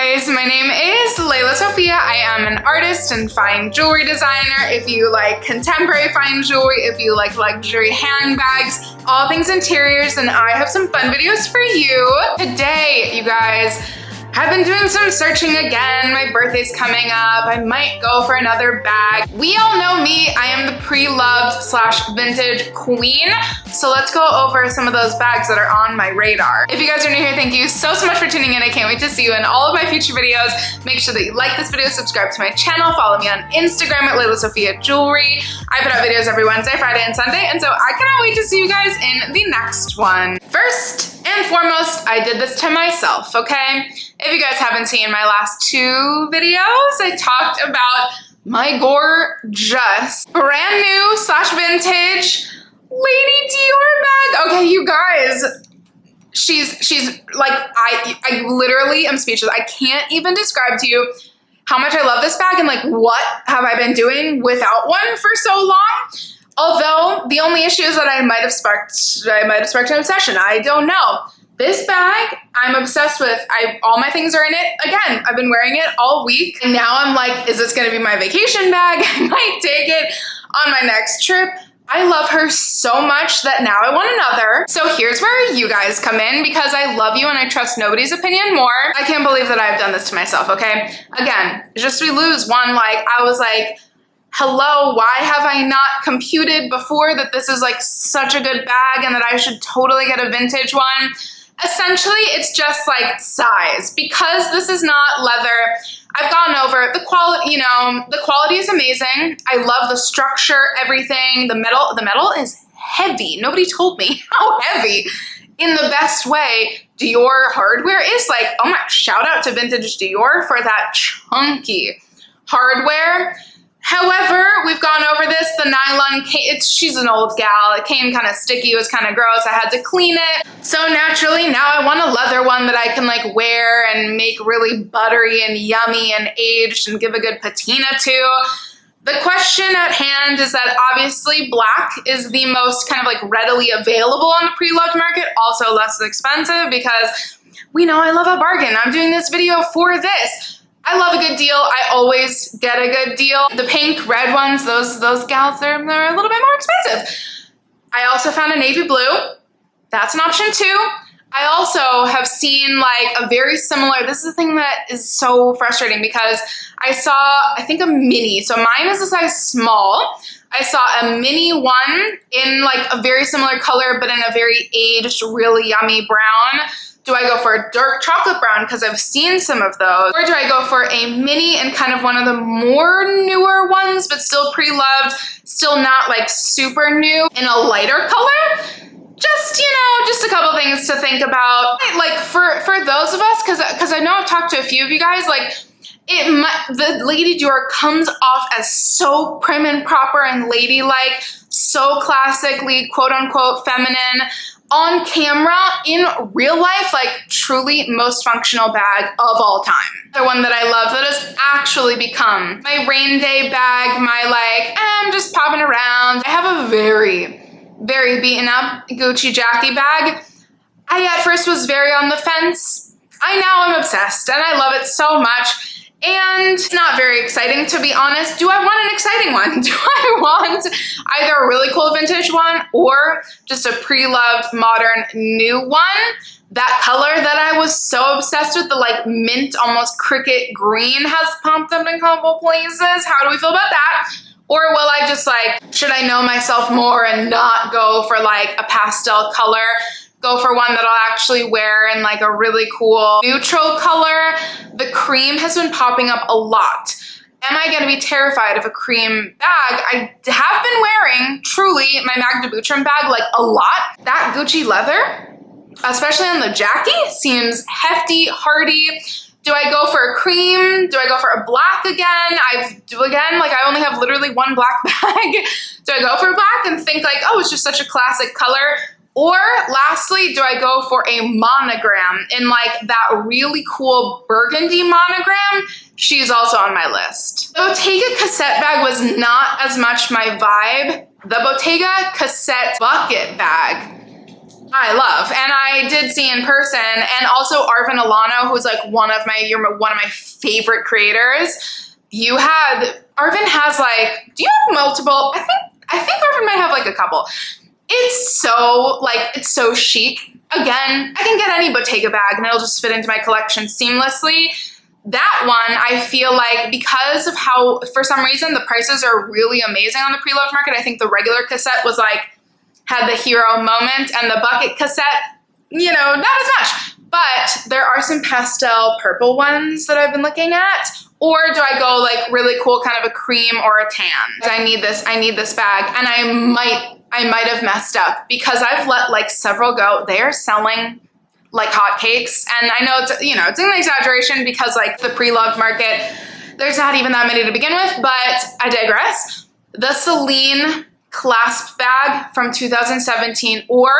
guys, my name is Lelasophia. I am an artist and fine jewelry designer. If you like contemporary fine jewelry, if you like luxury handbags, all things interiors, then I have some fun videos for you. Today, you guys, I've been doing some searching again. My birthday's coming up. I might go for another bag. We all know me. I am the pre-loved / vintage queen. So let's go over some of those bags that are on my radar. If you guys are new here, thank you so much for tuning in. I can't wait to see you in all of my future videos. Make sure that you like this video, subscribe to my channel, follow me on Instagram at Lelasophia Jewelry. I put out videos every Wednesday, Friday, and Sunday, and so I cannot wait to see you guys in the next one. First and foremost, I did this to myself, okay? If you guys haven't seen my last 2 videos, I talked about my gorgeous, brand new / vintage Lady Dior bag. Okay, you guys, she's like, I literally am speechless. I can't even describe to you how much I love this bag and like what have I been doing without one for so long. Although the only issue is that I might have sparked an obsession. I don't know. This bag, I'm obsessed with. All my things are in it. Again, I've been wearing it all week. And now I'm like, is this gonna be my vacation bag? I might take it on my next trip. I love her so much that now I want another. So here's where you guys come in because I love you and I trust nobody's opinion more. I can't believe that I've done this to myself, okay? Again, just we lose one. Like, I was like, hello, why have I not computed before that this is like such a good bag and that I should totally get a vintage one? Essentially, it's just like size. Because this is not leather, I've gone over the quality, you know, the quality is amazing. I love the structure, everything. The metal is heavy. Nobody told me how heavy in the best way. Dior hardware is like, oh my, shout out to vintage Dior for that chunky hardware. However, we've gone over this, the nylon, she's an old gal. It came kind of sticky, it was kind of gross. I had to clean it. So naturally, now I want a leather one that I can like wear and make really buttery and yummy and aged and give a good patina to. The question at hand is that obviously black is the most kind of like readily available on the pre-loved market, also less expensive because we know I love a bargain. I'm doing this video for this. I love a good deal. I always get a good deal. The pink, red ones, those gals, they're a little bit more expensive. I also found a navy blue. That's an option too. I also have seen like a very similar, this is the thing that is so frustrating because I saw, I think a mini. So mine is a size small. I saw a mini one in like a very similar color, but in a very aged, really yummy brown. Do I go for a dark chocolate brown because I've seen some of those? Or do I go for a mini and kind of one of the more newer ones, but still pre-loved, still not like super new in a lighter color? Just, you know, just a couple things to think about. Like for those of us, because I know I've talked to a few of you guys, like the Lady Dior comes off as so prim and proper and ladylike, so classically quote unquote feminine. On camera, in real life, like truly most functional bag of all time. The one that I love that has actually become my rain day bag, my like, I'm just popping around. I have a very, very beaten up Gucci Jackie bag. I at first was very on the fence. I now am obsessed and I love it so much. And it's not very exciting, to be honest. Do I want an exciting one? Do I want either a really cool vintage one or just a pre-loved modern new one? That color that I was so obsessed with, the like mint, almost cricket green, has popped up in a couple places. How do we feel about that? Or will I just like, should I know myself more and not go for like a pastel color? Go for one that I'll actually wear in like a really cool neutral color. The cream has been popping up a lot. Am I gonna be terrified of a cream bag? I have been wearing, truly, my Magda Butrym bag like a lot. That Gucci leather, especially on the Jackie, seems hefty, hardy. Do I go for a cream? Do I go for a black again? I only have literally one black bag. Do I go for a black and think like, oh, it's just such a classic color? Or lastly, do I go for a monogram in like that really cool burgundy monogram? She's also on my list. The Bottega cassette bag was not as much my vibe. The Bottega cassette bucket bag I love. And I did see in person, and also Arvin Alano, who's like you're one of my favorite creators. Arvin has like, do you have multiple? I think Arvin might have like a couple. It's so chic. Again, I can get any Bottega bag and it'll just fit into my collection seamlessly. That one, I feel like, because of how, for some reason, the prices are really amazing on the pre-loved market. I think the regular cassette was like, had the hero moment, and the bucket cassette, you know, not as much. But there are some pastel purple ones that I've been looking at. Or do I go like really cool, kind of a cream or a tan? I need this bag, and I might have messed up because I've let like several go. They are selling like hotcakes, and I know it's, you know, it's an exaggeration because like the pre-loved market, there's not even that many to begin with, but I digress. The Celine clasp bag from 2017 or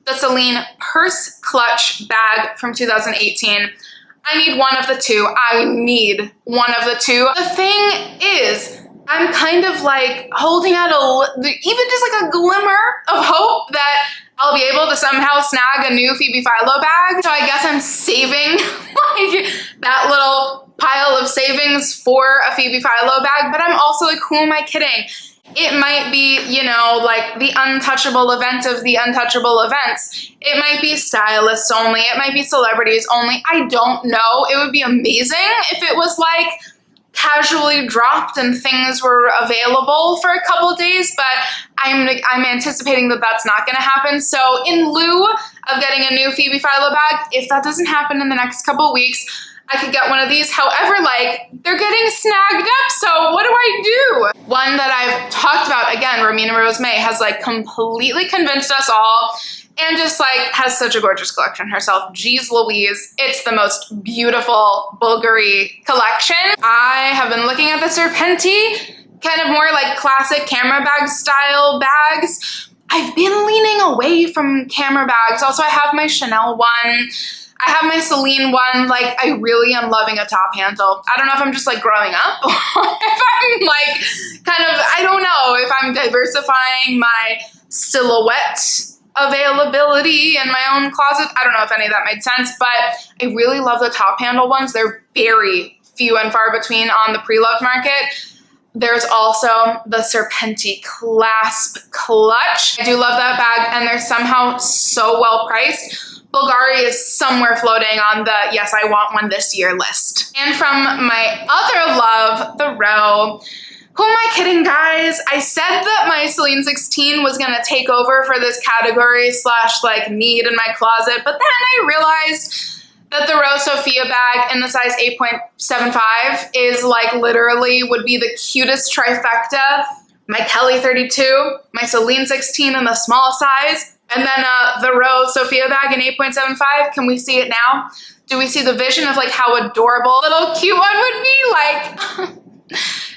the Celine purse clutch bag from 2018. I need one of the two. I need one of the two. The thing is, I'm kind of like holding out even just like a glimmer of hope that I'll be able to somehow snag a new Phoebe Philo bag. So I guess I'm saving like that little pile of savings for a Phoebe Philo bag, but I'm also like, who am I kidding? It might be, you know, like the untouchable event of the untouchable events. It might be stylists only. It might be celebrities only. I don't know. It would be amazing if it was like casually dropped and things were available for a couple days, but I'm anticipating that that's not going to happen. So in lieu of getting a new Phoebe Philo bag, if that doesn't happen in the next couple weeks, I could get one of these. However, like, they're getting snagged up, so what do I do? One that I've talked about, again, Romina Rose May has like completely convinced us all and just like has such a gorgeous collection herself. Jeez Louise, it's the most beautiful Bulgari collection. I have been looking at the Serpenti, kind of more like classic camera bag style bags. I've been leaning away from camera bags. Also, I have my Chanel one. I have my Celine one. Like, I really am loving a top handle. I don't know if I'm just like growing up or if I'm like kind of, I don't know if I'm diversifying my silhouette availability in my own closet. I don't know if any of that made sense, but I really love the top handle ones. They're very few and far between on the pre-loved market. There's also the Serpenti clasp clutch. I do love that bag, and they're somehow so well priced. Bulgari is somewhere floating on the yes, I want one this year list. And from my other love, the Row. Who am I kidding, guys? I said that my Celine 16 was gonna take over for this category / like need in my closet, but then I realized that the Row Sophia bag in the size 8.75 is like literally would be the cutest trifecta. My Kelly 32, my Celine 16 in the small size, and then the Row Sophia bag in 8.75. Can we see it now? Do we see the vision of like how adorable little cute one would be? Like,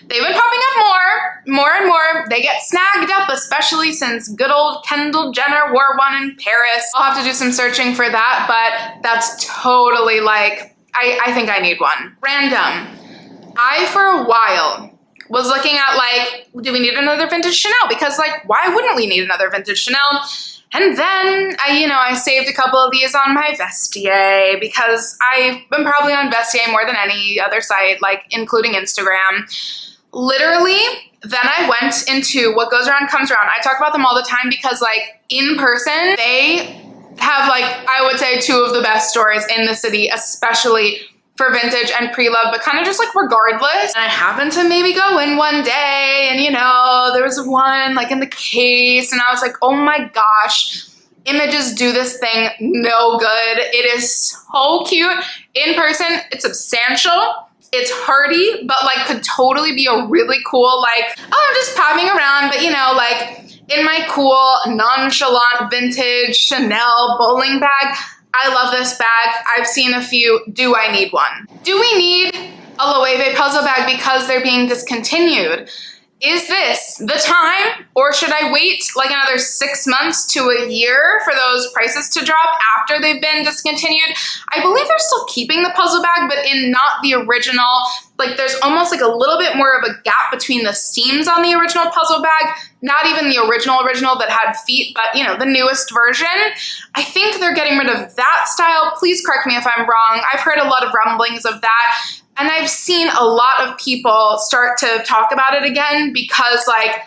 they've been popping up more and more. They get snagged up, especially since good old Kendall Jenner wore one in Paris. I'll have to do some searching for that, but that's totally like, I think I need one. Random. I, for a while, was looking at like, do we need another vintage Chanel? Because like, why wouldn't we need another vintage Chanel? And then I saved a couple of these on my Vestiaire because I've been probably on Vestiaire more than any other site, like including Instagram. Literally, then I went into what goes around comes around. I talk about them all the time because like in person, they have like, I would say 2 of the best stores in the city, especially for vintage and pre-love, but kind of just like regardless. And I happened to maybe go in one day and there was one like in the case and I was like, oh my gosh, images do this thing no good. It is so cute. In person, it's substantial. It's hardy, but like could totally be a really cool, like, oh, I'm just popping around, but like in my cool, nonchalant vintage Chanel bowling bag. I love this bag. I've seen a few. Do I need one? Do we need a Loewe puzzle bag because they're being discontinued? Is this the time, or should I wait like another 6 months to a year for those prices to drop after they've been discontinued? I believe they're still keeping the puzzle bag, but in not the original like there's almost like a little bit more of a gap between the seams on the original puzzle bag, not even the original that had feet, but you know, the newest version. I think they're getting rid of that style. Please correct me if I'm wrong. I've heard a lot of rumblings of that, and I've seen a lot of people start to talk about it again because like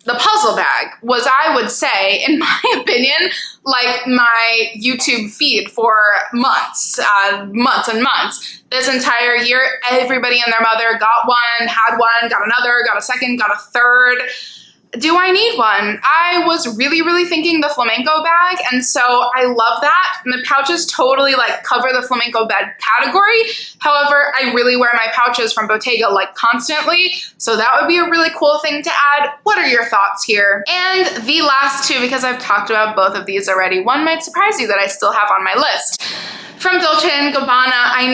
the puzzle bag was, I would say, in my opinion, like my YouTube feed for months and months. This entire year, everybody and their mother got one, had one, got another, got a second, got a third. Do I need one? I was really thinking the flamenco bag, and so I love that. And the pouches totally like cover the flamenco bag category. However, I really wear my pouches from Bottega like constantly, so that would be a really cool thing to add. What are your thoughts here? And the last two, because I've talked about both of these already, one might surprise you that I still have on my list. From Dolce & Gabbana, I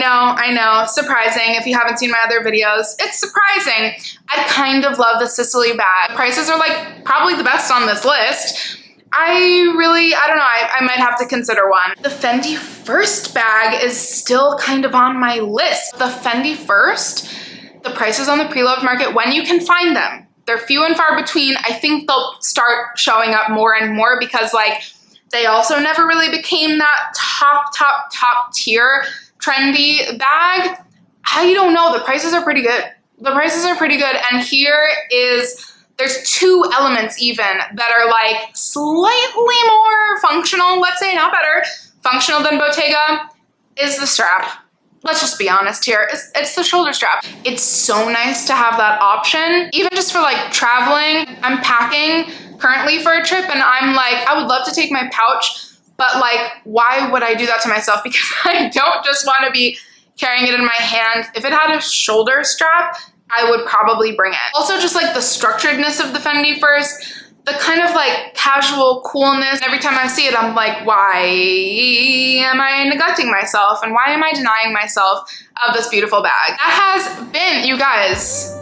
know, surprising. If you haven't seen my other videos, it's surprising. I kind of love the Sicily bag. Prices are like probably the best on this list. I don't know, I might have to consider one. The Fendi First bag is still kind of on my list. The Fendi First, the prices on the pre-loved market, when you can find them, they're few and far between. I think they'll start showing up more and more because like, they also never really became that top tier trendy bag. I don't know, the prices are pretty good. The prices are pretty good, and there's two elements even that are like slightly more functional, let's say, not better, functional than Bottega, is the strap. Let's just be honest here, it's the shoulder strap. It's so nice to have that option, even just for like traveling. I'm packing currently for a trip and I'm like, I would love to take my pouch, but like, why would I do that to myself? Because I don't just want to be carrying it in my hand. If it had a shoulder strap, I would probably bring it. Also, just like the structuredness of the Fendi First, the kind of like casual coolness. Every time I see it, I'm like, why am I neglecting myself? And why am I denying myself of this beautiful bag? That has been, you guys,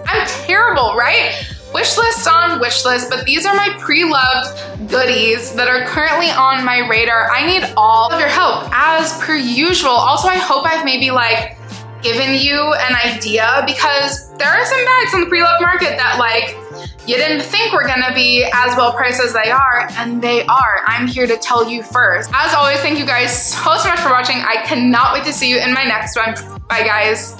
I'm terrible, right? Wish list on wish list, but these are my pre-loved goodies that are currently on my radar. I need all of your help as per usual. Also, I hope I've maybe like given you an idea, because there are some bags on the pre-loved market that like you didn't think were gonna be as well priced as they are, and they are. I'm here to tell you first. As always, thank you guys so much for watching. I cannot wait to see you in my next one. Bye guys.